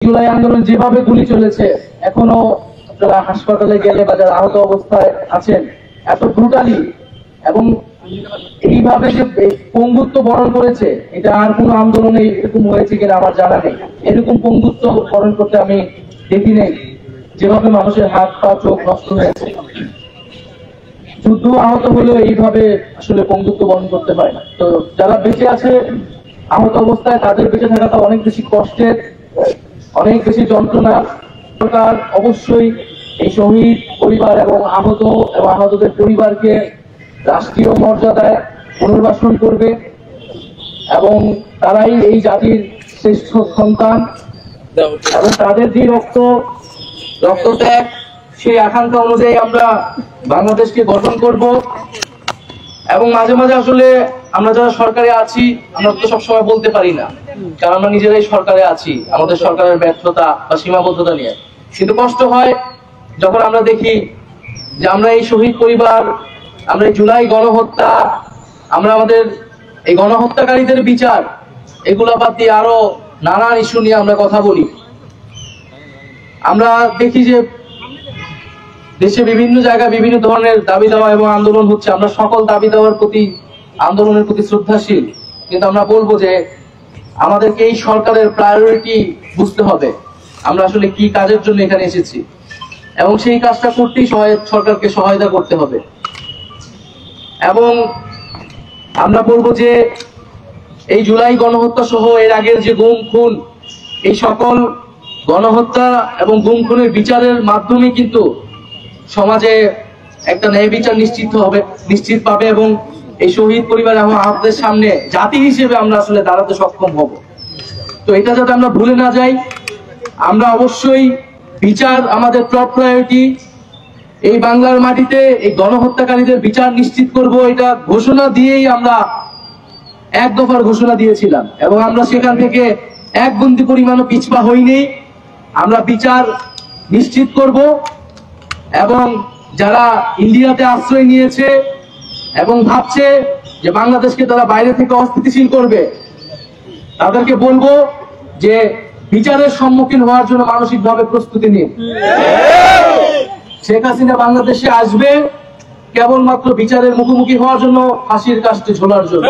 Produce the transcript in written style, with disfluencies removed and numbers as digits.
জুলাই আন্দোলন যেভাবে গুলি চলেছে, এখনো যারা হাসপাতালে গেলে বা যারা আহত অবস্থায় আছেন, এত ব্রুটালি এবং এইভাবে যে পঙ্গুত্ব বরণ করেছে, এটা আর কোনো আন্দোলনে এরকম হয়েছে কিনা আমার জানা নেই। এরকম পঙ্গুত্ব বরণ করতে আমি দেখি নেই, যেভাবে মানুষের হাত পা চোখ নষ্ট হয়েছে। যুদ্ধ আহত হলেও এইভাবে আসলে পঙ্গুত্ব বরণ করতে পারে না। তো যারা বেঁচে আছে আহত অবস্থায়, তাদের বেঁচে থাকাটা অনেক বেশি কষ্টের, অনেক বেশি যন্ত্রণা। সরকার অবশ্যই এই শহীদ পরিবার এবং আহতদের পরিবারকে রাষ্ট্রীয় মর্যাদায় পুনর্বাসন করবে এবং তারাই এই জাতির শ্রেষ্ঠ সন্তান এবং তাদের যে রক্তত্যাগ, সেই আকাঙ্ক্ষা অনুযায়ী আমরা বাংলাদেশকে গঠন করব। এবং মাঝে মাঝে আসলে আমরা যারা সরকারে আছি, আমরা তো সবসময় বলতে পারি না, কারণ আমরা নিজেরাই সরকারে আছি, আমাদের সরকারের ব্যর্থতা বা সীমাবদ্ধতা নিয়ে। কিন্তু কষ্ট হয় যখন আমরা দেখি যে আমরা এই শহীদ পরিবার, আমরা এই জুলাই গণহত্যা, আমরা আমাদের এই গণহত্যাকারীদের বিচার, এগুলা বাদ দিয়ে আরো নানান ইস্যু নিয়ে আমরা কথা বলি। আমরা দেখি যে দেশে বিভিন্ন জায়গায় বিভিন্ন ধরনের দাবি দেওয়া এবং আন্দোলন হচ্ছে। আমরা সকল দাবি দেওয়ার প্রতি, আন্দোলনের প্রতি শ্রদ্ধাশীল, কিন্তু আমরা বলবো যে আমাদেরকে এই সরকারের প্রায়োরিটি বুঝতে হবে, আমরা আসলে কি কাজের জন্য এখানে এসেছি, এবং সেই কাজটা করতেই সরকারকে সহায়তা করতে হবে। এবং আমরা বলবো যে এই জুলাই গণহত্যা সহ এর আগের যে গুম খুন, এই সকল গণহত্যা এবং গুম খুনের বিচারের মাধ্যমে কিন্তু সমাজে একটা ন্যায় বিচার নিশ্চিত পাবে এবং এই শহীদ পরিবার এবং আহতদের সামনে জাতি হিসেবে আমরা আসলে দাঁড়াতে সক্ষম হব। তো এটা যাতে আমরা ভুলে না যাই, আমরা অবশ্যই বিচার আমাদের টপ প্রায়োরিটি। এই বাংলার মাটিতে এই গণহত্যাকারীদের বিচার নিশ্চিত করব, এটা ঘোষণা দিয়েই আমরা এক দফার ঘোষণা দিয়েছিলাম এবং আমরা সেখান থেকে এক বিন্দু পরিমাণও পিছপা হইনি। আমরা বিচার নিশ্চিত করব এবং যারা ইন্ডিয়াতে আশ্রয় নিয়েছে এবং ভাবছে যে বাংলাদেশকে তারা বাইরে থেকে অস্থিতিশীল করবে, তাদেরকে বলবো যে বিচারের সম্মুখীন হওয়ার জন্য মানসিকভাবে প্রস্তুতি নিন। শেখ হাসিনা বাংলাদেশে আসবে কেবলমাত্র বিচারের মুখোমুখি হওয়ার জন্য, ফাঁসির কাস্টে ঝোলার জন্য।